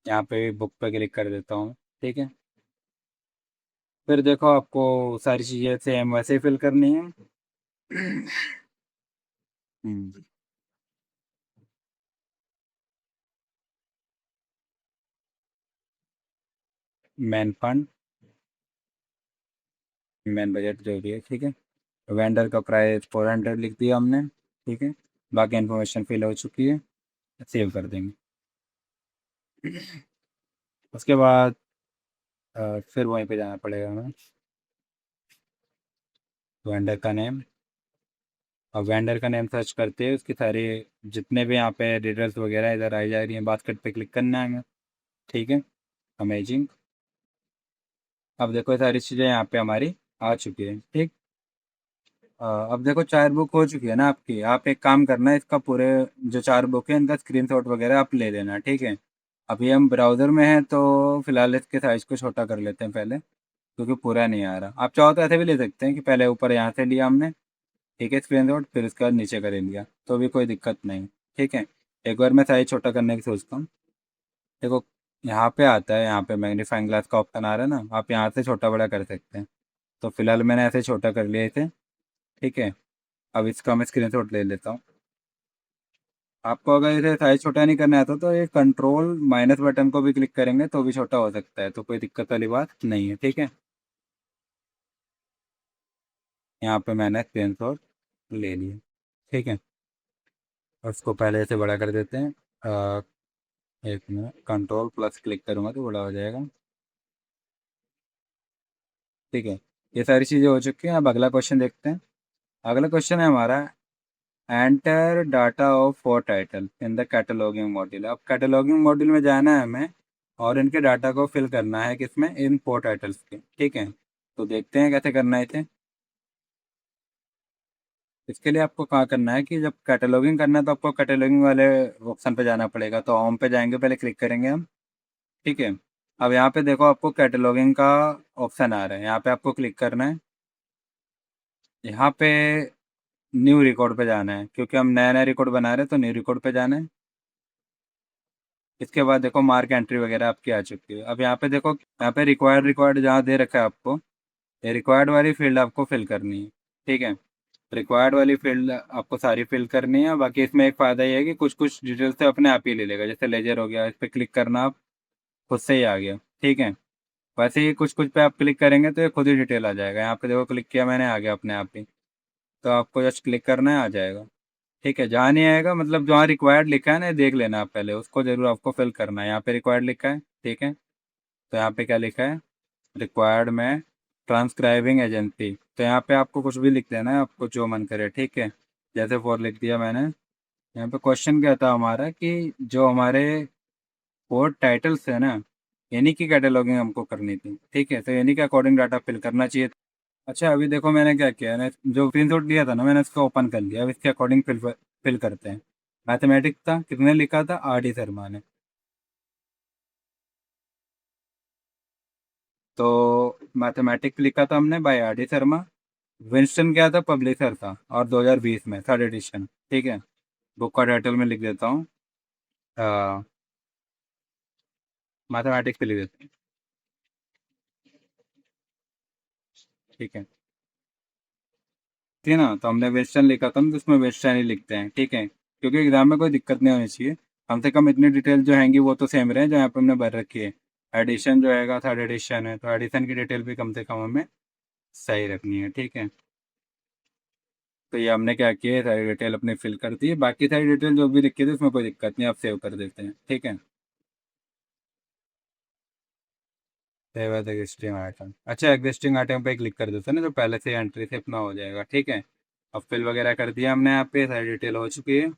यहाँ पे बुक पे क्लिक कर देता हूँ। ठीक है, फिर देखो आपको सारी चीज़ें सेम वैसे ही फिल करनी है। मेन फंड, मेन बजट जो भी है। ठीक है, वेंडर का प्राइस 400 लिख दिया हमने। ठीक है, बाकी इन्फॉर्मेशन फिल हो चुकी है। सेव कर देंगे। उसके बाद फिर वहीं पे जाना पड़ेगा हमें। वेंडर का नेम, और वेंडर का नेम सर्च करते हैं, उसकी सारी जितने भी यहाँ पे डिटेल्स वगैरह इधर आई जा रही हैं, बास्केट पे क्लिक करना है हमें। ठीक है, अमेजिंग। अब देखो ये सारी चीज़ें यहाँ पे हमारी आ चुकी है। ठीक, अब देखो 4 बुक हो चुकी है ना आपकी। आप एक काम करना, इसका पूरे जो 4 बुक है इनका स्क्रीनशॉट वगैरह आप ले लेना, ठीक है। अभी हम ब्राउज़र में हैं तो फिलहाल इसके साइज़ को छोटा कर लेते हैं पहले, क्योंकि पूरा नहीं आ रहा। आप चाहो तो ऐसे भी ले सकते हैं कि पहले ऊपर यहाँ से लिया हमने, ठीक है, स्क्रीनशॉट, फिर उसके बाद नीचे कर लिया, तो भी कोई दिक्कत नहीं, ठीक है। एक बार मैं साइज़ छोटा करने की सोचता हूँ। देखो, यहाँ पे आता है, यहाँ पे मैग्नीफाइंग ग्लास का ऑप्शन आ रहा है ना, आप यहाँ से छोटा बड़ा कर सकते हैं। तो फिलहाल मैंने ऐसे छोटा कर लिया इसे, ठीक है। अब इसका मैं स्क्रीनशॉट ले लेता हूँ। आपको अगर इसे साइज छोटा नहीं करना आता तो ये कंट्रोल माइनस बटन को भी क्लिक करेंगे तो भी छोटा हो सकता है, तो कोई दिक्कत वाली बात नहीं है, ठीक है। यहाँ पे मैंने स्क्रीनशॉट ले लिया, ठीक है। और उसको पहले से बड़ा कर देते हैं। एक मिनट, कंट्रोल प्लस क्लिक करूँगा तो बड़ा हो जाएगा, ठीक है। ये सारी चीज़ें हो चुकी हैं। अब अगला क्वेश्चन देखते हैं। अगला क्वेश्चन है हमारा, enter data of four title in the cataloguing module. अब कैटलॉगिंग मॉड्यूल में जाना है हमें और इनके डाटा को फिल करना है किसमें, इन फोर टाइटल्स के, ठीक है। तो देखते हैं कैसे करना है इसे। इसके लिए आपको कहाँ करना है कि जब कैटलॉगिंग करना है तो आपको कैटलॉगिंग वाले ऑप्शन पे जाना पड़ेगा। तो होम पे जाएंगे, पहले क्लिक करेंगे हम, ठीक है। अब यहाँ पे देखो आपको कैटलॉगिंग का ऑप्शन आ रहा है, यहाँ पे आपको क्लिक करना है। यहाँ पे न्यू रिकॉर्ड पे जाना है, क्योंकि हम नया नया रिकॉर्ड बना रहे हैं, तो न्यू रिकॉर्ड पे जाना है। इसके बाद देखो मार्क एंट्री वगैरह आपकी आ चुकी है। अब यहाँ पे देखो, यहाँ पे रिक्वायर्ड रिक्वायर्ड जहाँ दे रखा है आपको, ये रिक्वायर्ड वाली फील्ड आपको फिल करनी है, ठीक है। रिक्वायर्ड वाली फील्ड आपको सारी फिल करनी है। बाकी इसमें एक फ़ायदा ये है कि कुछ कुछ डिटेल्स तो अपने आप ही ले लेगा, जैसे लेजर हो गया, इस पर क्लिक करना, आप खुद से ही आ गया, ठीक है। वैसे ही कुछ कुछ पे आप क्लिक करेंगे तो ये खुद ही डिटेल आ जाएगा। यहाँ पे देखो क्लिक किया मैंने, आ गया अपने आप ही। तो आपको जस्ट क्लिक करना है, आ जाएगा, ठीक है। जहाँ नहीं आएगा, मतलब जहाँ रिक्वायर्ड लिखा है ना, देख लेना आप पहले, उसको जरूर आपको फिल करना है। यहाँ पे रिक्वायर्ड लिखा है, ठीक है। तो यहाँ पे क्या लिखा है, रिक्वायर्ड में ट्रांसक्राइबिंग एजेंसी, तो यहाँ पे आपको कुछ भी लिख देना है, आपको जो मन करे, ठीक है। जैसे फॉर लिख दिया मैंने। यहाँ पे क्वेश्चन क्या था हमारा कि जो हमारे कोड टाइटल्स है ना, यानी कि कैटलॉगिंग हमको करनी थी, ठीक है। तो यानी के अकॉर्डिंग डाटा फिल करना चाहिए। अच्छा, अभी देखो मैंने क्या किया है, जो स्क्रीनशॉट लिया था ना मैंने, उसको ओपन कर लिया। अब इसके अकॉर्डिंग फिल करते हैं। मैथमेटिक्स था, किसने लिखा था, आर डी शर्मा ने। तो मैथमेटिक्स लिखा था हमने by R D Sharma. Winston क्या था, पब्लिशर था, और 2020 में थर्ड एडिशन, ठीक है। बुक का टाइटल में लिख देता हूँ, मैथमेटिक्स पे लिख देते हैं, ठीक है। थी ना, तो हमने वेस्टर्न लिखा था ना, तो उसमें वेस्टर्न ही लिखते हैं, ठीक है, क्योंकि एग्जाम में कोई दिक्कत नहीं होनी चाहिए। कम से कम इतनी डिटेल जो हैंगी वो तो सेम रहे जो यहाँ पे हमने भर रखी है। एडिशन जो हैगा थर्ड एडिशन है, तो एडिशन की डिटेल भी कम से कम हमें सही रखनी है, ठीक है। तो ये हमने क्या किया है, सारी डिटेल अपनी फिल कर दी है। बाकी सारी डिटेल जो भी लिखी थी उसमें कोई दिक्कत नहीं, आप सेव कर देते हैं, ठीक है। सेव एज एग्जिस्टिंग आइटम, अच्छा, एग्जिस्टिंग आइटम पे क्लिक कर देते हैं ना, जो पहले से एंट्री से अपना हो जाएगा, ठीक है। अब फिल वगैरह कर दिया हमने, यहाँ पे सारी डिटेल हो चुकी है।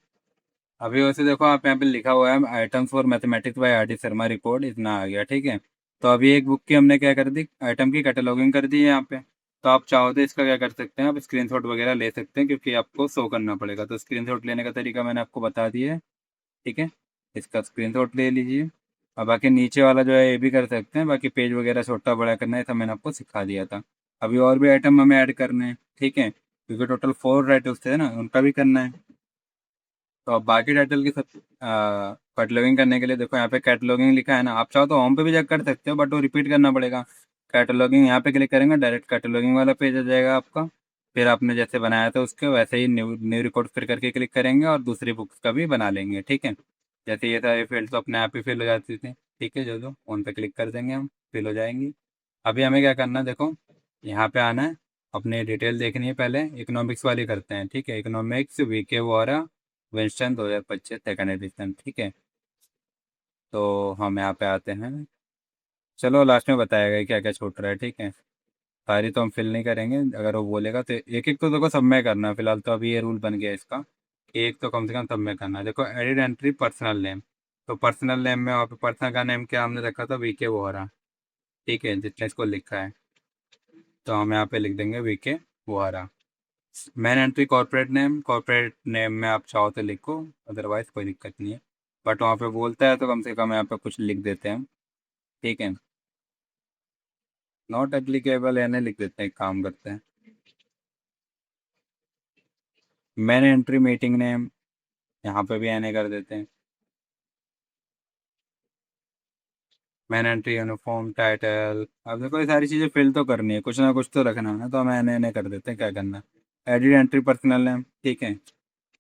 अभी वैसे देखो, आप यहाँ पे लिखा हुआ है items for mathematics bye R D Sharma record, इतना आ गया, ठीक है। तो अभी एक बुक की हमने क्या कर दी, आइटम की कैटलॉगिंग कर दी है यहाँ पे। तो आप चाहो तो इसका क्या कर सकते हैं, आप स्क्रीनशॉट वगैरह ले सकते हैं, क्योंकि आपको शो करना पड़ेगा। तो स्क्रीनशॉट लेने का तरीका मैंने आपको बता दिया है, ठीक है। इसका स्क्रीनशॉट ले लीजिए। और बाकी नीचे वाला जो है ये भी कर सकते हैं, बाकी पेज वगैरह छोटा बड़ा करना है, सब मैंने आपको सिखा दिया था। अभी और भी आइटम हमें ऐड करने हैं, ठीक है, क्योंकि टोटल 4 आइटम्स थे ना, उनका भी करना है। तो अब बाकी टाइटल की सब कैटलॉगिंग करने के लिए देखो, यहाँ पे कैटलॉगिंग लिखा है ना, आप चाहो तो होम पे भी चेक कर सकते हो, बट वो रिपीट करना पड़ेगा। कैटलॉगिंग यहाँ पे क्लिक करेंगे, डायरेक्ट कैटलॉगिंग वाला पेज आ जाएगा आपका। फिर आपने जैसे बनाया था उसके वैसे ही न्यू न्यू रिकॉर्ड फिर करके क्लिक करेंगे, और दूसरी बुक्स का भी बना लेंगे, ठीक है। जैसे ये सारे फील्ड तो अपने आप ही फिल हो जाती थी, ठीक है, जो जो उन पे क्लिक कर देंगे हम, फिल हो जाएंगी। अभी हमें क्या करना है, देखो यहाँ पे आना है, अपनी डिटेल देखनी है। पहले इकोनॉमिक्स वाली करते हैं, ठीक है। Economics VK Vohra Winston 2025 second edition, ठीक है। तो हम यहाँ पे आते हैं। चलो लास्ट में बताएगा क्या क्या छूट रहा है, ठीक है। सारी तो हम फिल नहीं करेंगे, अगर वो बोलेगा तो एक एक तो देखो सब में करना है। फिलहाल तो अभी ये रूल बन गया है इसका कि एक तो कम से कम सब में करना है। देखो, एडिड एंट्री पर्सनल नेम, तो पर्सनल नेम में वहाँ पे पर्सनल का नेम क्या हमने रखा था, वीके वोहरा, ठीक है, जिसने इसको लिखा है। तो हम यहाँ पे लिख देंगे VK Vohra, main entry corporate name में आप चाहो तो लिखो, अदरवाइज कोई दिक्कत नहीं है। बट वहाँ पे बोलता है तो कम से कम यहाँ पे कुछ लिख देते हैं हम। ठीक है, नॉट एप्लीकेबल यानी लिख देते हैं, काम करते हैं। मैन एंट्री मीटिंग नेम यहाँ पे भी एन कर देते हैं। मैन एंट्री यूनिफॉर्म टाइटल, अब देखो ये सारी चीज़ें फिल तो करनी है, कुछ ना कुछ तो रखना है ना, तो हम एन कर देते हैं, क्या करना है। एडिट एंट्री पर्सनल नेम, ठीक है,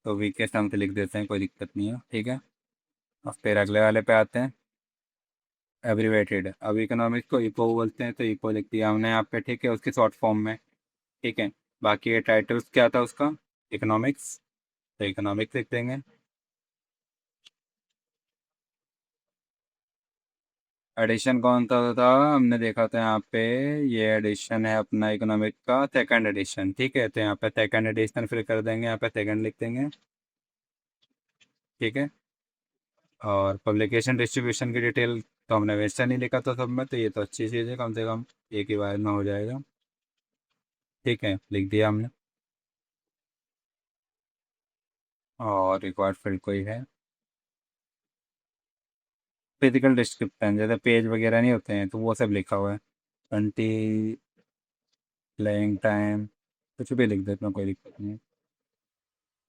तो वी के नाम से लिख देते हैं, कोई दिक्कत नहीं है। ठीक है, और फिर अगले वाले पे आते हैं, एब्रीवेटेड। अब इकोनॉमिक्स को इको बोलते हैं, तो इको लिख दिया हमने यहाँ पे, ठीक है, उसकी शॉर्ट फॉर्म में। ठीक है, बाकी ये टाइटल्स क्या था उसका, इकोनॉमिक्स, तो इकोनॉमिक्स लिख देंगे। एडिशन कौन सा था, हमने देखा था यहाँ पे, ये एडिशन है अपना इकोनॉमिक का सेकंड एडिशन। ठीक है, तो यहाँ पे सेकंड एडिशन फिल कर देंगे, यहाँ पे सेकंड लिख देंगे। ठीक है, और पब्लिकेशन डिस्ट्रीब्यूशन की डिटेल तो हमने वैसा नहीं लिखा था सब में, तो ये तो अच्छी चीज़ है, कम से कम एक ही बार में हो जाएगा। ठीक है, लिख दिया हमने। और रिक्वायर्ड फील्ड कोई है, फिजिकल डिस्क्रिप्शन जैसे पेज वगैरह नहीं होते हैं, तो वो सब लिखा हुआ है। 20 प्लेइंग टाइम, कुछ भी लिख देते हैं, कोई दिक्कत नहीं।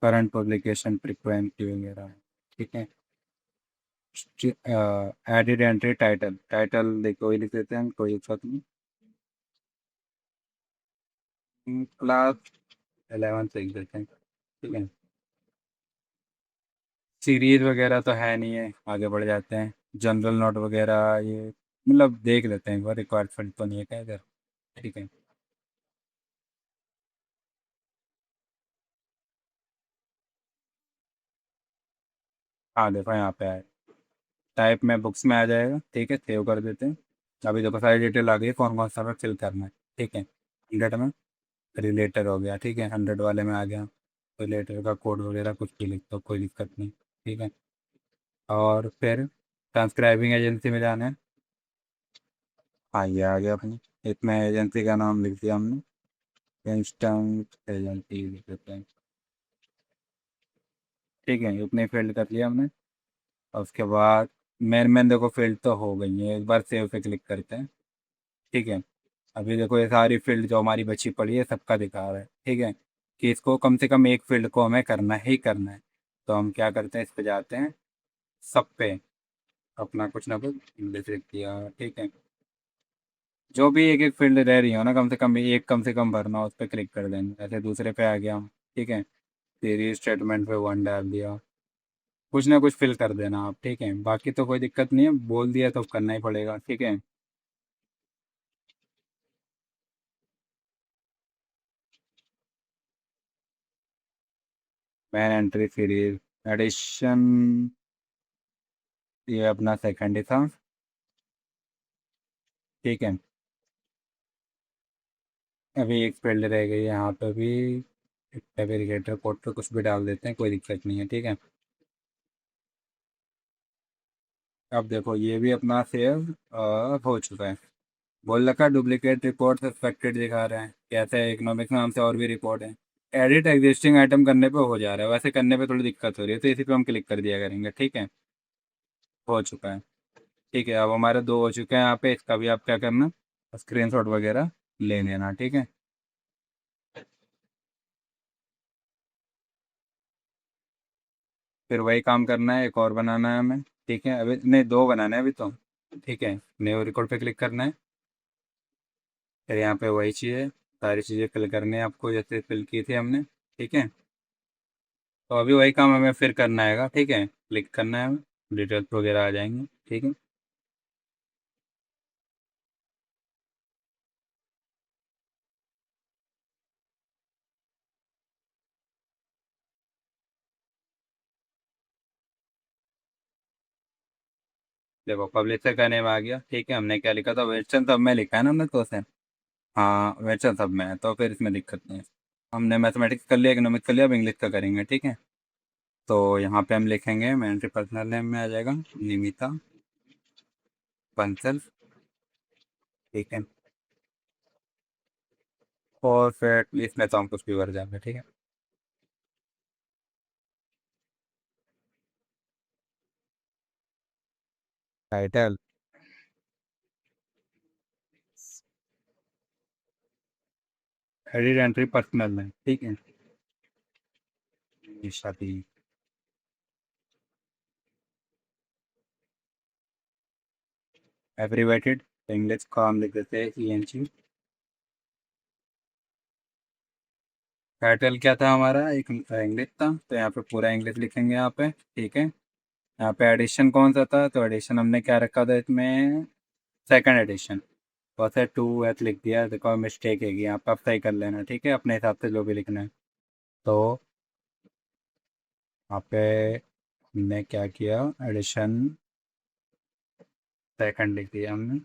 करंट पब्लिकेशन फ्रिक्वेंसी वगैरह। ठीक है, एडिड एंट्री टाइटल, टाइटल देखो वही लिख देते हैं, कोई दिक्कत नहीं। क्लास 11 से लिख देते हैं। ठीक है, सीरीज वगैरह तो है नहीं है, आगे बढ़ जाते हैं। जनरल नोट वगैरह ये मतलब देख लेते हैं एक बार, रिक्वायर्ड फंड तो नहीं है क्या इधर। ठीक है, हाँ देखो यहाँ पे आए, टाइप में बुक्स में आ जाएगा। ठीक है, सेव कर देते हैं। अभी देखो सारी डिटेल आ गई, कौन कौन सा फिल करना है। ठीक है, 100 में रिलेटर हो गया, ठीक है, 100 वाले में आ गया, रिलेटर का कोड वगैरह कुछ भी लिख दो, कोई दिक्कत नहीं। ठीक है, और फिर ट्रांसक्राइबिंग एजेंसी में जाना है। हाँ ये आ गया अपनी, इसमें एजेंसी का नाम लिख दिया हमने, इंस्टेंट एजेंसी लिख देते हैं। ठीक है, इतने फील्ड कर लिया हमने। और उसके बाद मेन मेन देखो फील्ड तो हो गई है, एक बार सेव पे क्लिक करते हैं। ठीक है, अभी देखो ये सारी फील्ड जो हमारी बची पड़ी है सबका दिखा रहा है। ठीक है, कि इसको कम से कम एक फील्ड को हमें करना ही करना है, तो हम क्या करते हैं, इस पे जाते हैं, सब पे अपना कुछ ना कुछ इंग्लिश लिख दिया। ठीक है, जो भी एक एक फील्ड रह रही हो ना, कम से कम एक कम से कम भरना हो, उस पर क्लिक कर देंगे, ऐसे दूसरे पे आ गया हम। ठीक है, सीरीज स्टेटमेंट पे वन डाल दिया, कुछ ना कुछ फिल कर देना आप। ठीक है, बाकी तो कोई दिक्कत नहीं है, बोल दिया तो करना ही पड़ेगा। ठीक है, मैन एंट्री सीरीज एडिशन, ये अपना सेकंड ही था। ठीक है, अभी एक फील्ड रह गई है, यहाँ पे भी फेब्रिकेटर कोड पे कुछ भी डाल देते हैं, कोई दिक्कत नहीं है। ठीक है, अब देखो ये भी अपना सेव हो चुका है। बोल रखा डुप्लीकेट रिपोर्ट सस्पेक्टेड दिखा रहे हैं, कैसे है, इकोनॉमिक्स नाम से और भी रिपोर्ट है। एडिट एग्जिस्टिंग आइटम करने पे हो जा रहा है, वैसे करने पे थोड़ी दिक्कत हो रही है, तो इसी पे हम क्लिक कर दिया करेंगे। ठीक है, हो चुका है। ठीक है, अब हमारे दो हो चुके हैं यहाँ पे, इसका भी आप क्या करना, स्क्रीनशॉट वगैरह ले लेना। ठीक है, फिर वही काम करना है, एक और बनाना है हमें। ठीक है, अभी नहीं, दो बनाना है अभी तो। ठीक है, न्यू रिकॉर्ड पे क्लिक करना है, फिर यहाँ पे वही चीज़ है, सारी चीज़ें फिल करनी है आपको जैसे फिल की थी हमने। ठीक है, तो अभी वही काम हमें फिर करना है। ठीक है, क्लिक करना है हमें, डिटेल्स वगैरह आ जाएंगे। ठीक है, देखो पब्लिशर का नेम आ गया। ठीक है, हमने क्या लिखा था, वेस्टर्न सब में लिखा है ना हमने तो से। हाँ वेस्टर्न सब में है, तो फिर इसमें दिक्कत नहीं है। हमने मैथमेटिक्स कर लिया, इकोनॉमिक्स कर लिया, अब इंग्लिश का करेंगे। ठीक है, तो यहाँ पे हम लिखेंगे, मेरे पर्सनल नेम में आ जाएगा निमिता बंसल। ठीक है, और फिर इसमें तो हम कुछ भी भर जाएंगे, ठीक है। टाइटल, एडिट एंट्री पर्सनल है, ठीक है। ये शादी, एब्रीवेटेड, इंग्लिश का हम लिख देते हैं ENG। टाइटल क्या था हमारा, एक इंग्लिश था, तो यहाँ पे पूरा इंग्लिश लिखेंगे यहाँ पे, ठीक है। यहाँ पे एडिशन कौन सा था, तो एडिशन हमने क्या रखा था इसमें, सेकंड एडिशन। तो ऐसे 2H लिख दिया, देखो मिस्टेक है यहाँ पे, आप सही कर लेना, ठीक है, अपने हिसाब से जो भी लिखना है। तो यहाँ पे हमने क्या किया, एडिशन सेकंड लिख दिया हमने,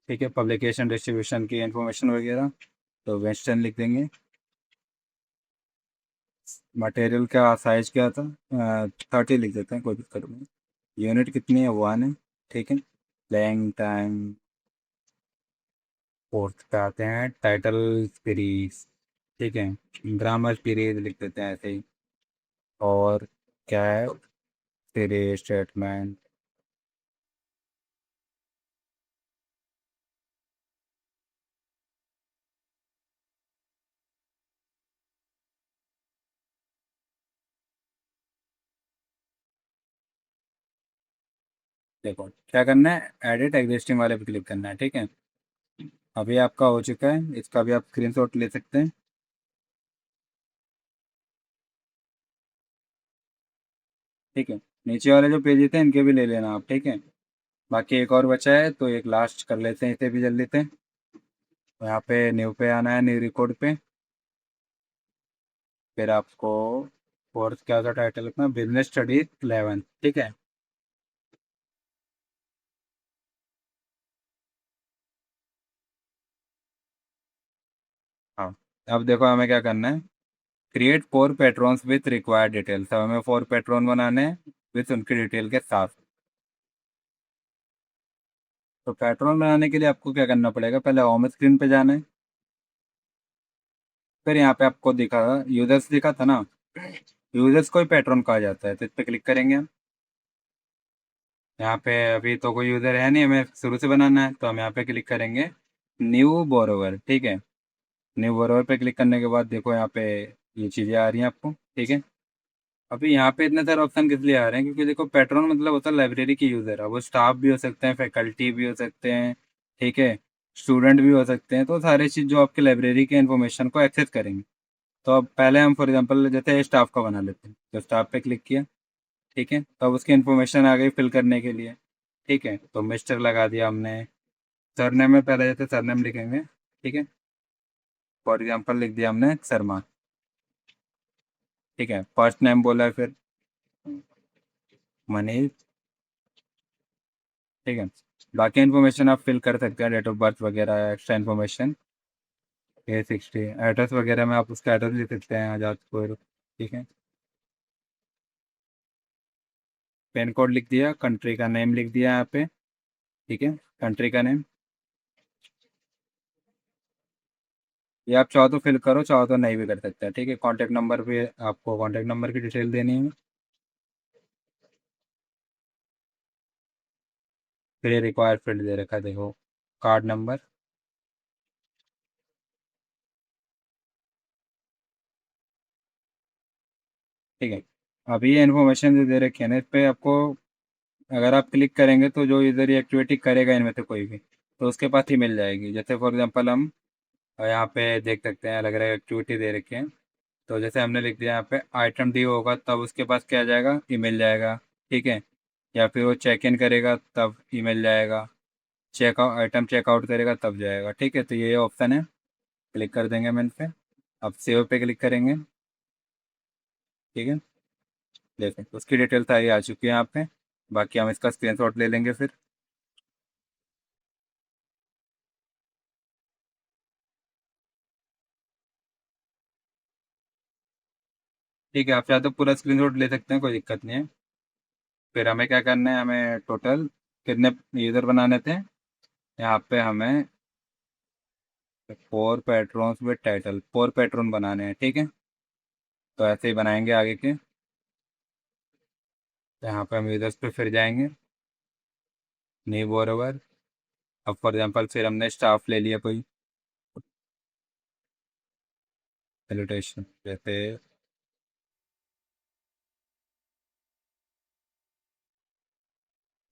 ठीक है। पब्लिकेशन डिस्ट्रीब्यूशन की इंफॉर्मेशन वगैरह, तो वेस्टर्न लिख देंगे। मटेरियल का साइज क्या था, 30 लिख देते हैं, कोई दिक्कत नहीं। यूनिट कितनी है, 1 है, ठीक है। प्लेइंग टाइम, फोर्थ पे आते हैं, टाइटल सीरीज, ठीक है। ग्रामर पीरियड लिख देते हैं ऐसे ही। और क्या है, सीरीज स्टेटमेंट, देखो क्या करना है, एडिट एग्जिस्टिंग वाले पे क्लिक करना है, ठीक है। अभी आपका हो चुका है, इसका भी आप स्क्रीनशॉट ले सकते हैं, ठीक है। नीचे वाले जो पेज थे इनके भी ले लेना आप, ठीक है। बाकी एक और बचा है, तो एक लास्ट कर लेते हैं, इसे भी जल्दी से। तो यहाँ पे न्यू पे आना है, न्यू रिकॉर्ड पे। फिर आपको कोर्स क्या था, टाइटल अपना बिजनेस स्टडीज 11, ठीक है। हाँ, अब देखो हमें क्या करना है, create 4 patrons with required details. अब हमें 4 पैट्रॉन बनाने हैं विथ उनकी डिटेल के साथ। तो पैट्रॉन बनाने के लिए आपको क्या करना पड़ेगा, पहले होम स्क्रीन पे जाना है। फिर यहाँ पे आपको दिखा, यूजर्स दिखा था ना, यूजर्स को ही पैट्रॉन कहा जाता है, तो इस पर क्लिक करेंगे हम। यहाँ पे अभी तो कोई यूज़र है नहीं, हमें शुरू से बनाना है, तो हम यहाँ पे क्लिक करेंगे, न्यू बोरोवर, ठीक है। न्यू बोरोवर पे क्लिक करने के बाद देखो यहाँ पे ये चीज़ें आ रही हैं आपको, ठीक है। अभी यहाँ पे इतने सारे ऑप्शन किस लिए आ रहे हैं, क्योंकि देखो पैट्रन मतलब होता है लाइब्रेरी की यूज़र है, वो स्टाफ भी हो सकते हैं, फैकल्टी भी हो सकते हैं, ठीक है, स्टूडेंट भी हो सकते हैं, तो सारी चीज़ जो आपके लाइब्रेरी के इन्फॉर्मेशन को एक्सेस करेंगे। तो अब पहले हम फॉर एग्जांपल जैसे स्टाफ का बना लेते हैं, तो स्टाफ पे क्लिक किया, ठीक है, तब उसकी इन्फॉर्मेशन आ गई फिल करने के लिए, ठीक है। तो मिस्टर लगा दिया हमने, सरनेम में पहले जैसे सरनेम लिखेंगे, ठीक है। फॉर एग्जांपल लिख दिया हमने शर्मा, ठीक है। फर्स्ट नेम बोला है फिर मनीष, ठीक है। बाकी इन्फॉर्मेशन आप फिल कर सकते हैं, डेट ऑफ बर्थ वगैरह, एक्स्ट्रा इन्फॉर्मेशन, A60, एड्रेस वगैरह में आप उसका एड्रेस लिख सकते हैं, आजादपुर, ठीक है। पिन कोड लिख दिया, कंट्री का नेम लिख दिया यहाँ पे, ठीक है, कंट्री का नेम। ये आप चाहो तो फिल करो, चाहो तो नहीं भी कर सकते हैं, ठीक है। कॉन्टैक्ट नंबर भी आपको कॉन्टैक्ट नंबर की डिटेल देनी है। फिर ये रिक्वायर्ड फील्ड दे रखा है, देखो कार्ड नंबर, ठीक है। अभी ये इन्फॉर्मेशन जो दे रखी है ना, इस पर आपको अगर आप क्लिक करेंगे तो जो इधर ये एक्टिविटी करेगा इनमें से कोई भी, तो उसके पास ही मिल जाएगी। जैसे फॉर एग्जांपल हम यहाँ पे देख सकते हैं, अलग अलग एक्टिविटी दे रखी है। तो जैसे हमने लिख दिया यहाँ पे आइटम डी होगा, तब उसके पास क्या आ जाएगा, ईमेल जाएगा, ठीक है। या फिर वो चेक इन करेगा तब ईमेल जाएगा, चेकआउट आइटम चेकआउट करेगा तब जाएगा, ठीक है। तो ये ऑप्शन है, क्लिक कर देंगे हम इन पे। अब सेव पे क्लिक करेंगे, ठीक है। देखो उसकी डिटेल सारी आ चुकी है यहाँ पे। बाकी हम इसका स्क्रीनशॉट ले लेंगे फिर, ठीक है। आप चाहे तो पूरा स्क्रीनशॉट ले सकते हैं, कोई दिक्कत नहीं है। फिर हमें क्या करना है, हमें टोटल कितने यूज़र बनाने थे, यहाँ पे हमें four patterns with title, four pattern बनाने हैं, ठीक है। तो ऐसे ही बनाएंगे आगे के। तो यहाँ पे हम यूजर्स पे फिर जाएंगे, न्यू बोरोवर। अब फॉर एग्जांपल फिर हमने स्टाफ ले लिया कोई, सैल्यूटेशन जैसे।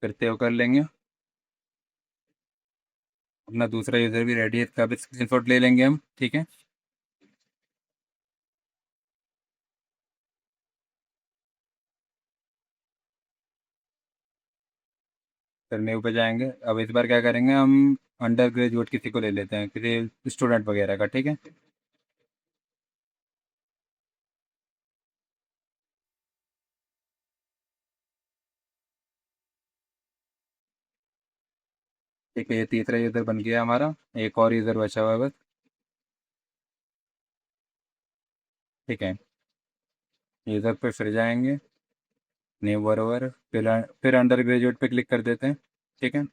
फिर सेव कर लेंगे। अपना दूसरा यूज़र भी रेडी है, इसका भी स्क्रीनशॉट ले लेंगे हम, ठीक है। फिर न्यू पे जाएंगे। अब इस बार क्या करेंगे हम, अंडर ग्रेजुएट किसी को ले लेते हैं, किसी स्टूडेंट वगैरह का, ठीक है। ठीक है, ये तीसरा यूज़र बन गया हमारा। एक और यूज़र बचा हुआ है बस। ठीक है, यूज़र पे फिर जाएंगे, न्यू बरोबर, फिर अंडर ग्रेजुएट पे क्लिक कर देते हैं, ठीक है।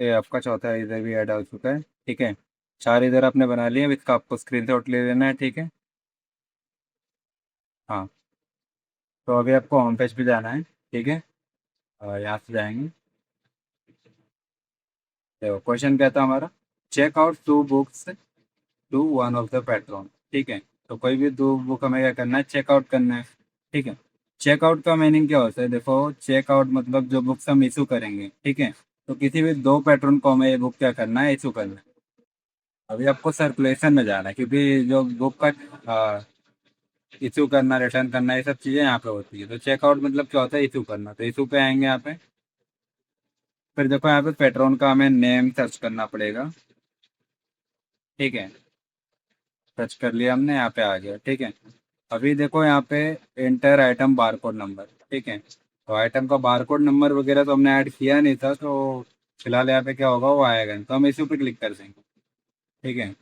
ये आपका चौथा यूज़र भी ऐड हो चुका है, ठीक है। चार यूज़र आपने बना लिए, अब इसका आपको स्क्रीनशॉट ले लेना है, ठीक है। हाँ, तो अभी आपको होम पेज पे जाना है, ठीक है। और यहाँ से जाएंगे। देखो क्वेश्चन क्या था हमारा, check out two books to one of the patron, ठीक है। तो कोई भी दो बुक हमें क्या करना है, चेकआउट करना है, ठीक है। चेकआउट का मीनिंग क्या होता है, देखो चेकआउट मतलब जो बुक्स हम इशू करेंगे, ठीक है। तो किसी भी दो पैट्रन को हमें ये बुक क्या करना है, इशू करना है। अभी आपको सर्कुलेशन में जाना है, क्योंकि जो बुक का इशू करना, रिटर्न करना, ये सब चीज़ें यहाँ पे होती है। तो चेकआउट मतलब क्या होता है, इशू करना। तो इशू पे आएंगे यहाँ पे। फिर देखो यहाँ पे पैट्रन का हमें नेम सर्च करना पड़ेगा, ठीक है। सर्च कर लिया हमने, यहाँ पे आ गया, ठीक है। अभी देखो यहाँ पे इंटर आइटम बारकोड नंबर, ठीक है। तो आइटम का बारकोड नंबर वगैरह तो हमने ऐड किया नहीं था, तो फिलहाल यहाँ पे क्या होगा, वो आएगा नहीं। तो हम इसी पे क्लिक कर देंगे, ठीक है।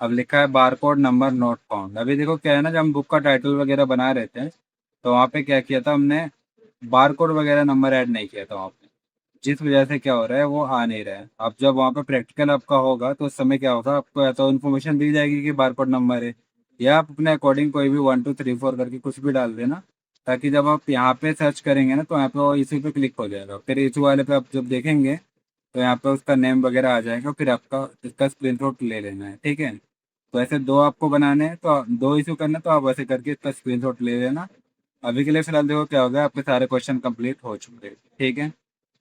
अब लिखा है बारकोड नंबर नोट फाउंड। अभी देखो क्या है ना, जब हम बुक का टाइटल वगैरह बना रहे थे, तो वहाँ पे क्या किया था हमने, बारकोड वगैरह नंबर ऐड नहीं किया था वहाँ पे। जिस वजह से क्या हो रहा है, वो आ नहीं रहा है। अब जब वहाँ पे प्रैक्टिकल आपका होगा, तो उस समय क्या होगा, आपको या तो इन्फॉर्मेशन दी जाएगी कि बारकोड नंबर है, या आप अपने अकॉर्डिंग कोई भी 1 2 3 4 करके कुछ भी डाल देना, ताकि जब आप यहाँ पे सर्च करेंगे ना, तो यहाँ पे वो इशू पे क्लिक हो जाएगा। फिर इशू वाले पे आप जब देखेंगे, तो यहाँ पे उसका नेम वगैरह आ जाएगा, फिर आपका इसका स्क्रीनशॉट ले लेना है, ठीक है। तो ऐसे दो आपको बनाने हैं, तो दो इशू करना है, तो आप ऐसे करके इसका स्क्रीनशॉट ले लेना। अभी के लिए फिलहाल देखो क्या हो गया, आपके सारे क्वेश्चन कंप्लीट हो चुके हैं, ठीक है।